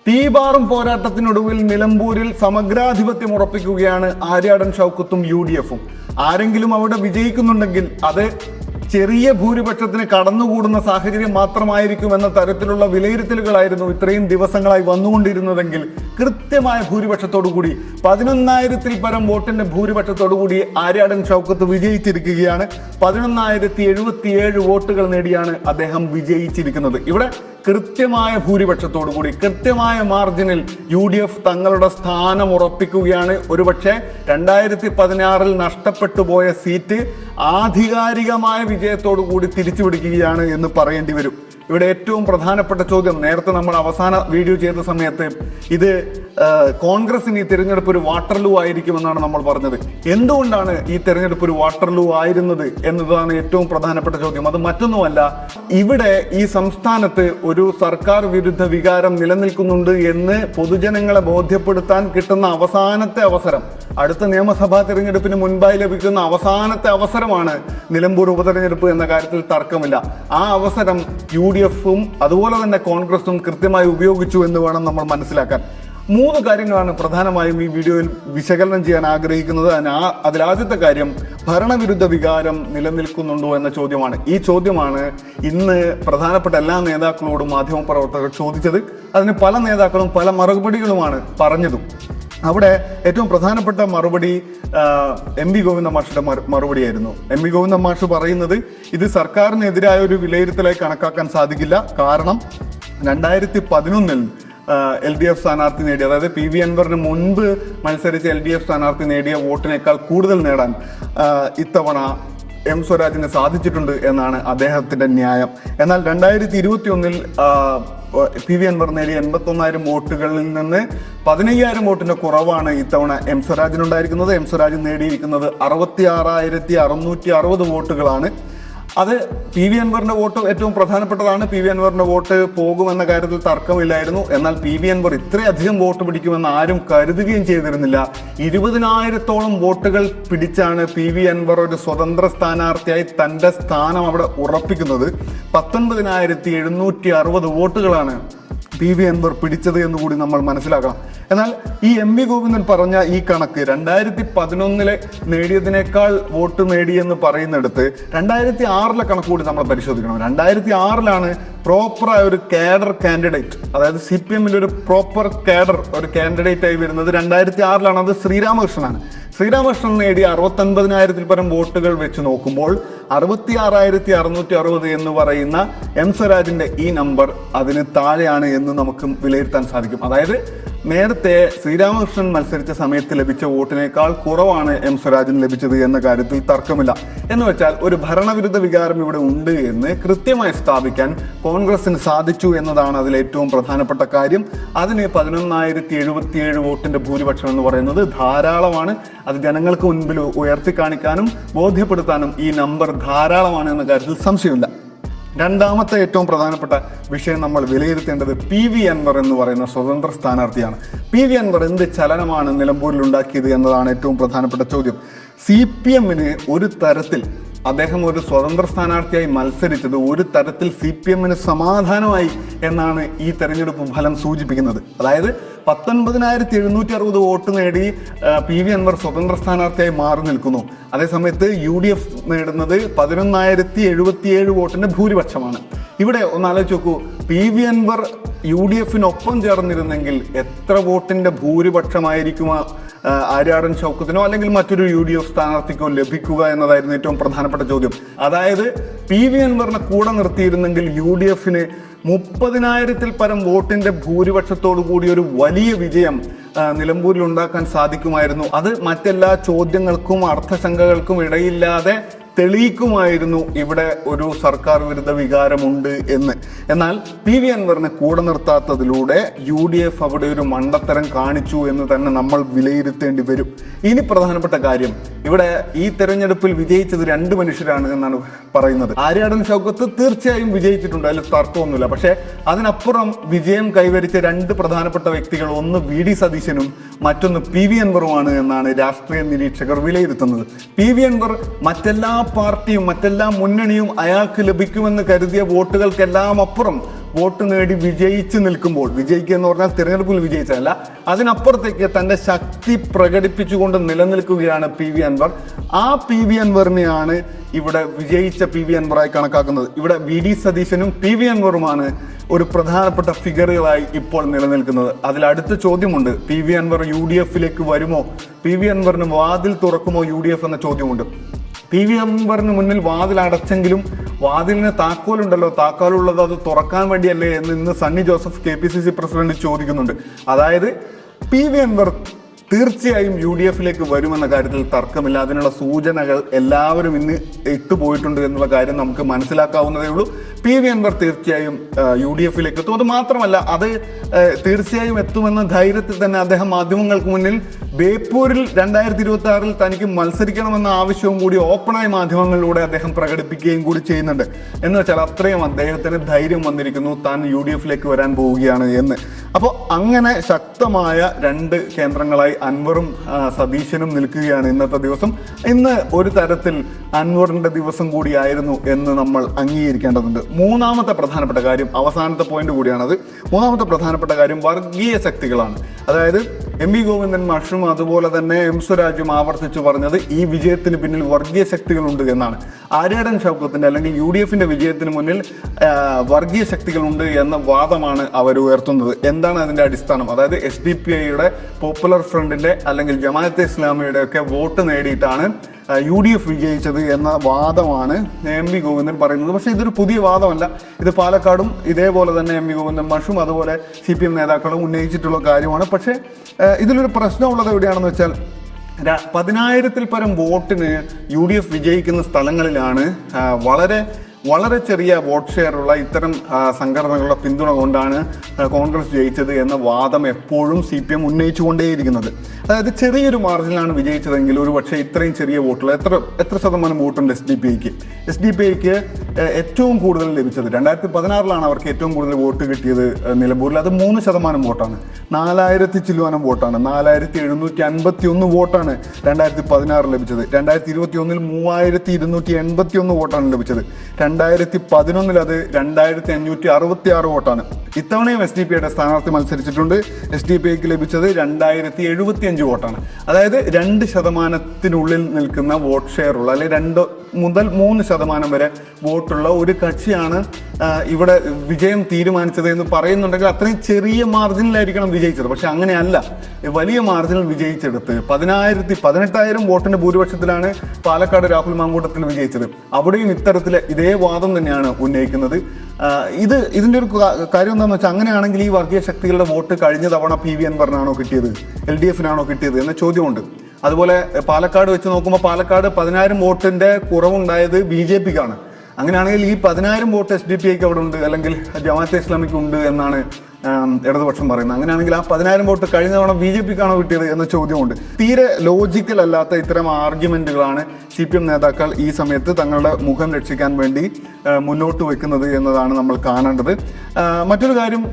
തീപാറും പോരാട്ടത്തിനൊടുവിൽ നിലമ്പൂരിൽ സമഗ്രാധിപത്യം ഉറപ്പിക്കുകയാണ് ആര്യാടൻ ഷൗക്കത്തും UDF-ഉം. ആരെങ്കിലും അവിടെ വിജയിക്കുന്നുണ്ടെങ്കിൽ അത് ചെറിയ ഭൂരിപക്ഷത്തിന് കടന്നുകൂടുന്ന സാഹചര്യം മാത്രമായിരിക്കും എന്ന തരത്തിലുള്ള വിലയിരുത്തലുകളായിരുന്നു ഇത്രയും ദിവസങ്ങളായി വന്നുകൊണ്ടിരുന്നതെങ്കിൽ കൃത്യമായ ഭൂരിപക്ഷത്തോടുകൂടി 11,000-ൽ പരം വോട്ടിന്റെ ഭൂരിപക്ഷത്തോടുകൂടി ആര്യാടൻ ഷൗക്കത്ത് വിജയിച്ചിരിക്കുകയാണ്. 11,077 വോട്ടുകൾ നേടിയാണ് അദ്ദേഹം വിജയിച്ചിരിക്കുന്നത്. ഇവിടെ കൃത്യമായ ഭൂരിപക്ഷത്തോടുകൂടി കൃത്യമായ മാർജിനിൽ UDF തങ്ങളുടെ സ്ഥാനം ഉറപ്പിക്കുകയാണ്. ഒരുപക്ഷെ 2016-ൽ നഷ്ടപ്പെട്ടു പോയ സീറ്റ് ആധികാരികമായ വിജയത്തോടു കൂടി തിരിച്ചുപിടിക്കുകയാണ് എന്ന് പറയേണ്ടി വരും. ഇവിടെ ഏറ്റവും പ്രധാനപ്പെട്ട ചോദ്യം, നേരത്തെ നമ്മൾ അവസാന വീഡിയോ ചെയ്ത സമയത്ത് ഇത് കോൺഗ്രസിന് ഈ തെരഞ്ഞെടുപ്പ് ഒരു വാട്ടർലൂ ആയിരിക്കുമെന്നാണ് നമ്മൾ പറഞ്ഞത്. എന്തുകൊണ്ടാണ് ഈ തെരഞ്ഞെടുപ്പ് ഒരു വാട്ടർലൂ ആയിരുന്നത് എന്നതാണ് ഏറ്റവും പ്രധാനപ്പെട്ട ചോദ്യം. അത് മറ്റൊന്നുമല്ല, ഇവിടെ ഈ സംസ്ഥാനത്ത് ഒരു സർക്കാർ വിരുദ്ധ വികാരം നിലനിൽക്കുന്നുണ്ട് എന്ന് പൊതുജനങ്ങളെ ബോധ്യപ്പെടുത്താൻ കിട്ടുന്ന അവസാനത്തെ അവസരം, അടുത്ത നിയമസഭാ തെരഞ്ഞെടുപ്പിന് മുൻപായി ലഭിക്കുന്ന അവസാനത്തെ അവസരമാണ് നിലമ്പൂർ ഉപതെരഞ്ഞെടുപ്പ് എന്ന കാര്യത്തിൽ തർക്കമില്ല. ആ അവസരം UDF-ഉം അതുപോലെ തന്നെ കോൺഗ്രസും കൃത്യമായി ഉപയോഗിച്ചു എന്ന് വേണം നമ്മൾ മനസ്സിലാക്കാൻ. 3 കാര്യങ്ങളാണ് പ്രധാനമായും ഈ വീഡിയോയിൽ വിശകലനം ചെയ്യാൻ ആഗ്രഹിക്കുന്നത്. അതിലാദ്യത്തെ കാര്യം, ഭരണവിരുദ്ധ വികാരം നിലനിൽക്കുന്നുണ്ടോ എന്ന ചോദ്യമാണ്. ഈ ചോദ്യമാണ് ഇന്ന് പ്രധാനപ്പെട്ട എല്ലാ നേതാക്കളോടും മാധ്യമപ്രവർത്തകർ ചോദിച്ചത്. അതിന് പല നേതാക്കളും പല മറുപടികളുമാണ് പറഞ്ഞതും. അവിടെ ഏറ്റവും പ്രധാനപ്പെട്ട മറുപടി MV ഗോവിന്ദ മാഷിന്റെ മറുപടിയായിരുന്നു. MV ഗോവിന്ദ മാഷ് പറയുന്നത് ഇത് സർക്കാരിനെതിരായ ഒരു വിലയിരുത്തലായി കണക്കാക്കാൻ സാധിക്കില്ല. കാരണം 2011-ൽ LDF സ്ഥാനാർത്ഥി നേടിയ, അതായത് PV അൻവറിന് മുൻപ് മത്സരിച്ച LDF സ്ഥാനാർത്ഥി നേടിയ വോട്ടിനേക്കാൾ കൂടുതൽ നേടാൻ ഇത്തവണ M സ്വരാജിന് സാധിച്ചിട്ടുണ്ട് എന്നാണ് അദ്ദേഹത്തിന്റെ ന്യായം. എന്നാൽ 2021-ൽ PV അൻവർ നേടിയ 81,000 വോട്ടുകളിൽ നിന്ന് 15,000 വോട്ടിന്റെ കുറവാണ് ഇത്തവണ M സ്വരാജിനുണ്ടായിരിക്കുന്നത്. M സ്വരാജ് നേടിയിരിക്കുന്നത് 66,660 വോട്ടുകളാണ്. അത് PV അൻവറിന്റെ വോട്ട് ഏറ്റവും പ്രധാനപ്പെട്ടതാണ്. PV അൻവറിന്റെ വോട്ട് പോകുമെന്ന കാര്യത്തിൽ തർക്കമില്ലായിരുന്നു. എന്നാൽ PV അൻവർ ഇത്രയധികം വോട്ട് പിടിക്കുമെന്ന് ആരും കരുതുകയും ചെയ്തിരുന്നില്ല. 20,000-ഓളം വോട്ടുകൾ പിടിച്ചാണ് PV അൻവർ ഒരു സ്വതന്ത്ര സ്ഥാനാർത്ഥിയായി തന്റെ സ്ഥാനം അവിടെ ഉറപ്പിക്കുന്നത്. 19,760 വോട്ടുകളാണ് PV അൻവർ പിടിച്ചത് എന്നുകൂടി നമ്മൾ മനസ്സിലാക്കണം. എന്നാൽ ഈ MV ഗോവിന്ദൻ പറഞ്ഞ ഈ കണക്ക് 2011-ലെ നേടിയതിനേക്കാൾ വോട്ട് നേടിയെന്ന് പറയുന്നിടത്ത് 2006-ലെ കണക്ക് കൂടി നമ്മൾ പരിശോധിക്കണം. 2006-ലാണ് പ്രോപ്പറായ ഒരു കാഡർ കാൻഡിഡേറ്റ്, അതായത് CPM-ന്റെ ഒരു പ്രോപ്പർ കാഡർ ഒരു കാൻഡിഡേറ്റ് ആയി വരുന്നത് 2006-ലാണ്. അത് ശ്രീരാമകൃഷ്ണനാണ്. ശ്രീരാമകൃഷ്ണൻ നേടിയ 69,000-ൽ പരം വോട്ടുകൾ വെച്ച് നോക്കുമ്പോൾ 66,660 എന്ന് പറയുന്ന M സ്വരാജിന്റെ ഈ നമ്പർ അതിന് താഴെയാണ് എന്ന് നമുക്ക് വിലയിരുത്താൻ സാധിക്കും. അതായത് നേരത്തെ ശ്രീരാമകൃഷ്ണൻ മത്സരിച്ച സമയത്ത് ലഭിച്ച വോട്ടിനേക്കാൾ കുറവാണ് M സ്വരാജിന് ലഭിച്ചത് എന്ന കാര്യത്തിൽ തർക്കമില്ല. എന്ന് വെച്ചാൽ ഒരു ഭരണവിരുദ്ധ വികാരം ഇവിടെ ഉണ്ട് എന്ന് കൃത്യമായി സ്ഥാപിക്കാൻ കോൺഗ്രസിന് സാധിച്ചു എന്നതാണ് അതിൽ ഏറ്റവും പ്രധാനപ്പെട്ട കാര്യം. അതിന് 11,077 വോട്ടിന്റെ ഭൂരിപക്ഷം എന്ന് പറയുന്നത് ധാരാളമാണ്. അത് ജനങ്ങൾക്ക് മുൻപിൽ ഉയർത്തി കാണിക്കാനും ബോധ്യപ്പെടുത്താനും ഈ നമ്പർ ധാരാളമാണ് എന്ന കാര്യത്തിൽ സംശയമില്ല. രണ്ടാമത്തെ ഏറ്റവും പ്രധാനപ്പെട്ട വിഷയം നമ്മൾ വിലയിരുത്തേണ്ടത് PV അൻവർ എന്ന് പറയുന്ന സ്വതന്ത്ര സ്ഥാനാർത്ഥിയാണ്. PV അൻവർ എന്ത് ചലനമാണ് നിലമ്പൂരിൽ ഉണ്ടാക്കിയത് എന്നതാണ് ഏറ്റവും പ്രധാനപ്പെട്ട ചോദ്യം. CPM-ന് ഒരു തരത്തിൽ അദ്ദേഹം ഒരു സ്വതന്ത്ര സ്ഥാനാർത്ഥിയായി മത്സരിച്ചത് ഒരു തരത്തിൽ CPM-ന് സമാധാനമായി എന്നാണ് ഈ തെരഞ്ഞെടുപ്പ് ഫലം സൂചിപ്പിക്കുന്നത്. അതായത് 19,760 വോട്ട് നേടി PV അൻവർ സ്വതന്ത്ര സ്ഥാനാർത്ഥിയായി മാറി നിൽക്കുന്നു. അതേസമയത്ത് UDF നേടുന്നത് 11,077 വോട്ടിന്റെ ഭൂരിപക്ഷമാണ്. ഇവിടെ ഒന്ന് ആലോചിച്ച് നോക്കൂ, PV അൻവർ UDF-നൊപ്പം ചേർന്നിരുന്നെങ്കിൽ എത്ര വോട്ടിന്റെ ഭൂരിപക്ഷമായിരിക്കും ആര്യാടൻ ഷൗക്കത്തിനോ അല്ലെങ്കിൽ മറ്റൊരു UDF സ്ഥാനാർത്ഥിക്കോ ലഭിക്കുക എന്നതായിരുന്നു ഏറ്റവും പ്രധാനപ്പെട്ട ചോദ്യം. അതായത് PV അൻവറിനെ കൂടെ നിർത്തിയിരുന്നെങ്കിൽ UDF-ന് 30,000-ൽ പരം വോട്ടിന്റെ ഭൂരിപക്ഷത്തോടു കൂടി ഒരു വലിയ വിജയം നിലമ്പൂരിൽ ഉണ്ടാക്കാൻ സാധിക്കുമായിരുന്നു. അത് മറ്റെല്ലാ ചോദ്യങ്ങൾക്കും അർത്ഥശങ്കകൾക്കും ഇടയില്ലാതെ തെളിയിക്കുമായിരുന്നു ഇവിടെ ഒരു സർക്കാർ വിരുദ്ധ വികാരമുണ്ട് എന്ന്. എന്നാൽ PV അൻവറിനെ കൂടെ നിർത്താത്തതിലൂടെ UDF അവിടെ ഒരു മണ്ടത്തരം കാണിച്ചു എന്ന് തന്നെ നമ്മൾ വിലയിരുത്തേണ്ടി വരും. ഇനി പ്രധാനപ്പെട്ട കാര്യം, ഇവിടെ ഈ തെരഞ്ഞെടുപ്പിൽ വിജയിച്ചത് 2 മനുഷ്യരാണ് എന്നാണ് പറയുന്നത്. ആര്യാടൻ ഷൗക്കത്ത് തീർച്ചയായും വിജയിച്ചിട്ടുണ്ട്, അതിൽ തർക്കമൊന്നുമില്ല. പക്ഷേ അതിനപ്പുറം വിജയം കൈവരിച്ച 2 പ്രധാനപ്പെട്ട വ്യക്തികൾ, ഒന്ന് VD സതീശനും മറ്റൊന്ന് PV അൻവറുമാണ് എന്നാണ് രാഷ്ട്രീയ നിരീക്ഷകർ വിലയിരുത്തുന്നത്. PV അൻവർ മറ്റെല്ലാ പാർട്ടിയും മറ്റെല്ലാ മുന്നണിയും അയാൾക്ക് ലഭിക്കുമെന്ന് കരുതിയ വോട്ടുകൾക്കെല്ലാം അപ്പുറം വോട്ട് നേടി വിജയിച്ച് നിൽക്കുമ്പോൾ, വിജയിക്കുക എന്ന് പറഞ്ഞാൽ തിരഞ്ഞെടുപ്പിൽ വിജയിച്ചതല്ല, അതിനപ്പുറത്തേക്ക് തന്റെ ശക്തി പ്രകടിപ്പിച്ചുകൊണ്ട് നിലനിൽക്കുകയാണ് പി വി അൻവർ. ആ പി വി അൻവറിനെയാണ് ഇവിടെ വിജയിച്ച പി വി അൻവറായി കണക്കാക്കുന്നത്. ഇവിടെ വി ഡി സതീശനും പി വി അൻവറുമാണ് ഒരു പ്രധാനപ്പെട്ട ഫിഗറുകളായി ഇപ്പോൾ നിലനിൽക്കുന്നത്. അതിൽ അടുത്ത ചോദ്യമുണ്ട്, P V Anvar U D എഫിലേക്ക് വരുമോ, പി വി അൻവറിന് വാതിൽ തുറക്കുമോ യു ഡി എഫ് എന്ന ചോദ്യമുണ്ട്. പി വി അൻവറിന് മുന്നിൽ വാതിൽ അടച്ചെങ്കിലും വാതിലിന് താക്കോലുണ്ടല്ലോ, താക്കോലുള്ളത് അത് തുറക്കാൻ വേണ്ടിയല്ലേ എന്ന് ഇന്ന് സണ്ണി ജോസഫ് KPCC പ്രസിഡന്റ് ചോദിക്കുന്നുണ്ട്. അതായത് പി വി അൻവർ തീർച്ചയായും യു ഡി എഫിലേക്ക് വരുമെന്ന കാര്യത്തിൽ തർക്കമില്ല. അതിനുള്ള സൂചനകൾ എല്ലാവരും ഇന്ന് ഇട്ടുപോയിട്ടുണ്ട് എന്നുള്ള കാര്യം നമുക്ക് മനസ്സിലാക്കാവുന്നതേ ഉള്ളൂ. പി വി അൻവർ തീർച്ചയായും യു ഡി എഫിലേക്ക് എത്തും. അത് മാത്രമല്ല, അത് തീർച്ചയായും എത്തുമെന്ന ധൈര്യത്തിൽ തന്നെ അദ്ദേഹം മാധ്യമങ്ങൾക്ക് മുന്നിൽ ബേപ്പൂരിൽ 2026 തനിക്ക് മത്സരിക്കണമെന്ന ആവശ്യവും കൂടി ഓപ്പണായി മാധ്യമങ്ങളിലൂടെ അദ്ദേഹം പ്രകടിപ്പിക്കുകയും കൂടി ചെയ്യുന്നുണ്ട്. എന്ന് വെച്ചാൽ അത്രയും അദ്ദേഹത്തിന് ധൈര്യം വന്നിരിക്കുന്നു, താൻ യു ഡി എഫിലേക്ക് വരാൻ പോവുകയാണ് എന്ന്. അപ്പോൾ അങ്ങനെ ശക്തമായ 2 കേന്ദ്രങ്ങളായി അൻവറും സതീശനും നിൽക്കുകയാണ് ഇന്നത്തെ ദിവസം. ഇന്ന് ഒരു തരത്തിൽ അൻവറിന്റെ ദിവസം കൂടിയായിരുന്നു എന്ന് നമ്മൾ അംഗീകരിക്കേണ്ടതുണ്ട്. മൂന്നാമത്തെ പ്രധാനപ്പെട്ട കാര്യം, അവസാനത്തെ പോയിന്റ് കൂടിയാണത്. മൂന്നാമത്തെ പ്രധാനപ്പെട്ട കാര്യം വർഗീയ ശക്തികളാണ്. അതായത് എം വി ഗോവിന്ദൻ മാഷും അതുപോലെ തന്നെ എം സ്വരാജും ആവർത്തിച്ചു പറഞ്ഞത് ഈ വിജയത്തിന് പിന്നിൽ വർഗീയ ശക്തികളുണ്ട് എന്നാണ്. ആര്യാടൻ ഷൗക്കത്തിന്റെ അല്ലെങ്കിൽ യു ഡി എഫിന്റെ വിജയത്തിന് മുന്നിൽ വർഗീയ ശക്തികളുണ്ട് എന്ന വാദമാണ് അവർ ഉയർത്തുന്നത്. എന്താണ് അതിന്റെ അടിസ്ഥാനം? അതായത് SDPIയുടെ പോപ്പുലർ ഫ്രണ്ടിന്റെ അല്ലെങ്കിൽ ജമാഅത്തെ ഇസ്ലാമിയുടെ ഒക്കെ വോട്ട് നേടിയിട്ടാണ് യു ഡി എഫ് വിജയിച്ചത് എന്ന വാദമാണ് എം വി ഗോവിന്ദൻ പറയുന്നത്. പക്ഷേ ഇതൊരു പുതിയ വാദമല്ല. ഇത് പാലക്കാടും ഇതേപോലെ തന്നെ എം വി ഗോവിന്ദൻ മാഷും അതുപോലെ CPM നേതാക്കളും ഉന്നയിച്ചിട്ടുള്ള കാര്യമാണ്. പക്ഷേ ഇതിലൊരു പ്രശ്നമുള്ളത് എവിടെയാണെന്ന് വെച്ചാൽ 10,000-ൽ പരം വോട്ടിന് യു ഡി എഫ് വിജയിക്കുന്ന സ്ഥലങ്ങളിലാണ് വളരെ ചെറിയ വോട്ട് ഷെയറുള്ള ഇത്തരം സംഘടനകളുടെ പിന്തുണ കൊണ്ടാണ് കോൺഗ്രസ് ജയിച്ചത് എന്ന വാദം എപ്പോഴും CPM ഉന്നയിച്ചുകൊണ്ടേയിരിക്കുന്നത്. അതായത് ചെറിയൊരു മാർജിനാണ് വിജയിച്ചതെങ്കിൽ ഒരു പക്ഷേ ഇത്രയും ചെറിയ വോട്ടുള്ള എത്ര ശതമാനം വോട്ടുണ്ട് SDPIക്ക് ഏറ്റവും കൂടുതൽ ലഭിച്ചത് 2016 അവർക്ക് ഏറ്റവും കൂടുതൽ വോട്ട് കിട്ടിയത് നിലമ്പൂരിൽ. അത് 3% വോട്ടാണ്. 4000 ചില്ലുവാനം വോട്ടാണ്. 4751 വോട്ടാണ് 2016 ലഭിച്ചത്. 2021 3281 വോട്ടാണ് ലഭിച്ചത്. 2011 അത് 2566 വോട്ടാണ്. ഇത്തവണയും SDPIയുടെ സ്ഥാനാർത്ഥി മത്സരിച്ചിട്ടുണ്ട്. SDPIക്ക് ലഭിച്ചത് 2075 വോട്ടാണ്. അതായത് 2% നിൽക്കുന്ന വോട്ട് ഷെയർ ഉള്ള അല്ലെങ്കിൽ 2 മുതൽ 3% വരെ വോട്ടുള്ള ഒരു കക്ഷിയാണ് ഇവിടെ വിജയം തീരുമാനിച്ചത് എന്ന് പറയുന്നുണ്ടെങ്കിൽ അത്രയും ചെറിയ മാർജിനിലായിരിക്കണം വിജയിച്ചത്. പക്ഷെ അങ്ങനെയല്ല, വലിയ മാർജിനിൽ വിജയിച്ചെടുത്ത് 18,000 വോട്ടിന്റെ ഭൂരിപക്ഷത്തിലാണ് പാലക്കാട് രാഹുൽ മാങ്കൂട്ടത്തിൽ വിജയിച്ചത്. അവിടെയും ഇത്തരത്തിൽ ഇതേ വാദം തന്നെയാണ് ഉന്നയിക്കുന്നത്. ഇതിന്റെ ഒരു കാര്യം എന്താണെന്ന് വെച്ചാൽ, അങ്ങനെയാണെങ്കിൽ ഈ വർഗീയ ശക്തികളുടെ വോട്ട് കഴിഞ്ഞ തവണ പി വി അൻവറിനാണോ കിട്ടിയത്, LDFനാണോ കിട്ടിയത് എന്ന ചോദ്യമുണ്ട്. അതുപോലെ പാലക്കാട് വെച്ച് നോക്കുമ്പോൾ പാലക്കാട് 10,000 വോട്ടിന്റെ കുറവുണ്ടായത് BJPക്കാണ്. അങ്ങനെയാണെങ്കിൽ ഈ 10,000 വോട്ട് SDPIക്ക് അവിടെ ഉണ്ട് അല്ലെങ്കിൽ ജമാഅത്തെ ഇസ്ലാമിക്ക് ഉണ്ട് എന്നാണ് ഇടതുപക്ഷം പറയുന്നത്. അങ്ങനെയാണെങ്കിൽ ആ 10,000 വോട്ട് കഴിഞ്ഞ തവണ BJPക്കാണോ കിട്ടിയത് എന്ന ചോദ്യമുണ്ട്. തീരെ ലോജിക്കൽ അല്ലാത്ത ഇത്തരം ആർഗ്യുമെന്റുകളാണ് CPM നേതാക്കൾ ഈ സമയത്ത് തങ്ങളുടെ മുഖം രക്ഷിക്കാൻ വേണ്ടി മുന്നോട്ട് വെക്കുന്നത് എന്നതാണ് നമ്മൾ കാണേണ്ടത്. മറ്റൊരു കാര്യം,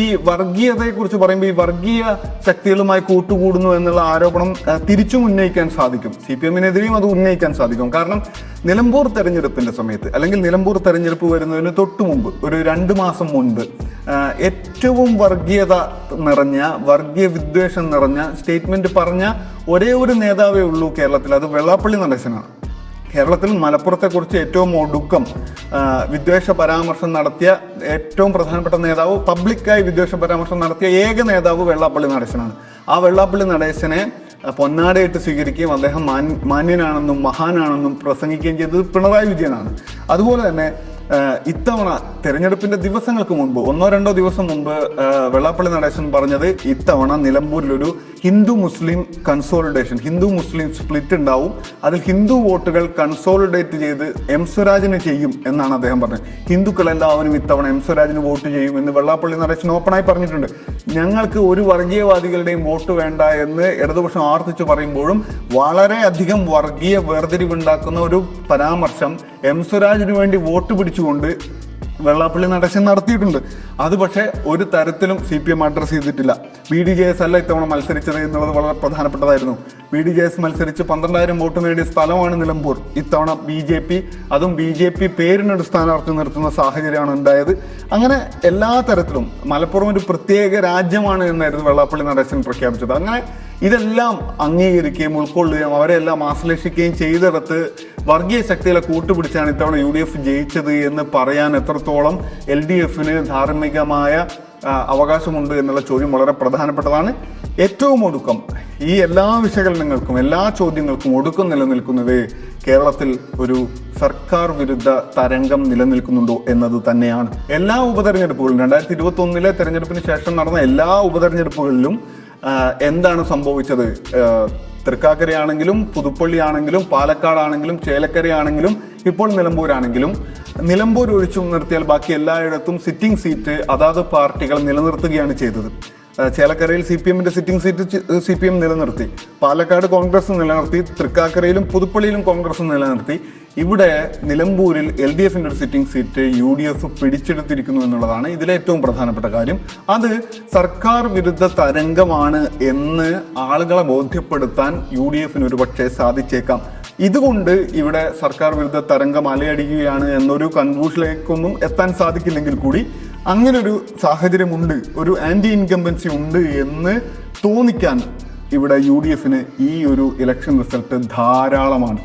ഈ വർഗീയതയെക്കുറിച്ച് പറയുമ്പോൾ ഈ വർഗീയ ശക്തികളുമായി കൂട്ടുകൂടുന്നു എന്നുള്ള ആരോപണം തിരിച്ചും ഉന്നയിക്കാൻ സാധിക്കും. CPMനെതിരെയും അത് ഉന്നയിക്കാൻ സാധിക്കും. കാരണം നിലമ്പൂർ തെരഞ്ഞെടുപ്പിന്റെ സമയത്ത് അല്ലെങ്കിൽ നിലമ്പൂർ തെരഞ്ഞെടുപ്പ് വരുന്നതിന് തൊട്ടു മുമ്പ് ഒരു 2 മാസം മുൻപ് ഏറ്റവും വർഗീയത നിറഞ്ഞ വർഗീയ വിദ്വേഷം നിറഞ്ഞ സ്റ്റേറ്റ്മെന്റ് പറഞ്ഞ ഒരേ ഒരു നേതാവേ ഉള്ളൂ കേരളത്തിൽ. അത് വെള്ളാപ്പള്ളി നടേശനാണ്. കേരളത്തിൽ മലപ്പുറത്തെക്കുറിച്ച് ഏറ്റവും ഒടുക്കം വിദ്വേഷ പരാമർശം നടത്തിയ ഏറ്റവും പ്രധാനപ്പെട്ട നേതാവ്, പബ്ലിക്കായി വിദ്വേഷ പരാമർശം നടത്തിയ ഏക നേതാവ് വെള്ളാപ്പള്ളി നടേശനാണ്. ആ വെള്ളാപ്പള്ളി നടേശനെ പൊന്നാടയിട്ട് സ്വീകരിക്കുകയും അദ്ദേഹം മാന്യനാണെന്നും മഹാനാണെന്നും പ്രസംഗിക്കുകയും ചെയ്തത് പിണറായി വിജയനാണ്. അതുപോലെ തന്നെ ഇത്തവണ തെരഞ്ഞെടുപ്പിന്റെ ദിവസങ്ങൾക്ക് മുൻപ് 1-2 ദിവസം മുൻപ് വെള്ളാപ്പള്ളി നടേശൻ പറഞ്ഞത് ഇത്തവണ നിലമ്പൂരിലൊരു ഹിന്ദു മുസ്ലിം കൺസോളിഡേഷൻ, ഹിന്ദു മുസ്ലിം സ്പ്ലിറ്റ് ഉണ്ടാവും, അതിൽ ഹിന്ദു വോട്ടുകൾ കൺസോളിഡേറ്റ് ചെയ്ത് എം സ്വരാജിന് ചെയ്യും എന്നാണ് അദ്ദേഹം പറഞ്ഞത്. ഹിന്ദുക്കൾ എല്ലാവരും ഇത്തവണ എം സ്വരാജിന് വോട്ട് ചെയ്യും എന്ന് വെള്ളാപ്പള്ളി നടേശൻ ഓപ്പണായി പറഞ്ഞിട്ടുണ്ട്. ഞങ്ങൾക്ക് ഒരു വർഗീയവാദികളുടെയും വോട്ട് വേണ്ട എന്ന് ഇടതുപക്ഷം ആവർത്തിച്ച് പറയുമ്പോഴും വളരെയധികം വർഗീയ വേർതിരിവുണ്ടാക്കുന്ന ഒരു പരാമർശം എം സ്വരാജിന് വേണ്ടി വോട്ട് പിടിച്ചുകൊണ്ട് വെള്ളാപ്പള്ളി നടേശൻ നടത്തിയിട്ടുണ്ട്. അത് പക്ഷേ ഒരു തരത്തിലും CPM അഡ്രസ് ചെയ്തിട്ടില്ല. BDJS അല്ല ഇത്തവണ മത്സരിച്ചത് എന്നുള്ളത് വളരെ പ്രധാനപ്പെട്ടതായിരുന്നു. BDJS മത്സരിച്ച് 12,000 വോട്ട് നേടിയ സ്ഥലമാണ് നിലമ്പൂർ. ഇത്തവണ BJP പേരിനൊരു സ്ഥാനാർത്ഥി നിർത്തുന്ന സാഹചര്യമാണ് ഉണ്ടായത്. അങ്ങനെ എല്ലാ തരത്തിലും മലപ്പുറം ഒരു പ്രത്യേക രാജ്യമാണ് എന്നായിരുന്നു വെള്ളാപ്പള്ളി നടേശൻ പ്രഖ്യാപിച്ചത്. അങ്ങനെ ഇതെല്ലാം അംഗീകരിക്കുകയും ഉൾക്കൊള്ളുകയും അവരെല്ലാം ആശ്ലേഷിക്കുകയും ചെയ്തിടത്ത് വർഗീയ ശക്തികളെ കൂട്ടുപിടിച്ചാണ് ഇത്തവണ UDF ജയിച്ചത് എന്ന് പറയാൻ എത്രത്തോളം LDFന് ധാർമ്മികമായ അവകാശമുണ്ട് എന്നുള്ള ചോദ്യം വളരെ പ്രധാനപ്പെട്ടതാണ്. ഏറ്റവും ഒടുക്കം ഈ എല്ലാ വിശകലനങ്ങൾക്കും എല്ലാ ചോദ്യങ്ങൾക്കും ഒടുക്കം നിലനിൽക്കുന്നത് കേരളത്തിൽ ഒരു സർക്കാർ വിരുദ്ധ തരംഗം നിലനിൽക്കുന്നുണ്ടോ എന്നത് തന്നെയാണ്. എല്ലാ ഉപതെരഞ്ഞെടുപ്പുകളിലും 2021 തെരഞ്ഞെടുപ്പിന് ശേഷം നടന്ന എല്ലാ ഉപതെരഞ്ഞെടുപ്പുകളിലും എന്താണ് സംഭവിച്ചത്? തൃക്കാക്കരയാണെങ്കിലും പുതുപ്പള്ളിയാണെങ്കിലും പാലക്കാടാണെങ്കിലും ചേലക്കരയാണെങ്കിലും ഇപ്പോൾ നിലമ്പൂരാണെങ്കിലും നിലമ്പൂർ ഒഴിച്ചു നിർത്തിയാൽ ബാക്കി എല്ലായിടത്തും സിറ്റിംഗ് സീറ്റ് അതാത് പാർട്ടികൾ നിലനിർത്തുകയാണ് ചെയ്തത്. ചേലക്കരയിൽ CPMന്റെ സിറ്റിംഗ് സീറ്റ് CPM നിലനിർത്തി, പാലക്കാട് കോൺഗ്രസ് നിലനിർത്തി, തൃക്കാക്കരയിലും പുതുപ്പള്ളിയിലും കോൺഗ്രസ് നിലനിർത്തി. ഇവിടെ നിലമ്പൂരിൽ LDFന്റെ ഒരു സിറ്റിംഗ് സീറ്റ് UDF പിടിച്ചെടുത്തിരിക്കുന്നു എന്നുള്ളതാണ് ഇതിലെ ഏറ്റവും പ്രധാനപ്പെട്ട കാര്യം. അത് സർക്കാർ വിരുദ്ധ തരംഗമാണ് എന്ന് ആളുകളെ ബോധ്യപ്പെടുത്താൻ UDFന് ഒരു പക്ഷേ സാധിച്ചേക്കാം. ഇതുകൊണ്ട് ഇവിടെ സർക്കാർ വിരുദ്ധ തരംഗം അലയടിക്കുകയാണ് എന്നൊരു കൺക്ലൂഷനിലേക്കൊന്നും എത്താൻ സാധിക്കില്ലെങ്കിൽ കൂടി അങ്ങനൊരു സാഹചര്യമുണ്ട്, ഒരു ആന്റി ഇൻകംബൻസി ഉണ്ട് എന്ന് തോന്നിക്കാൻ ഇവിടെ UDFന് ഈ ഒരു ഇലക്ഷൻ റിസൾട്ട് ധാരാളമാണ്.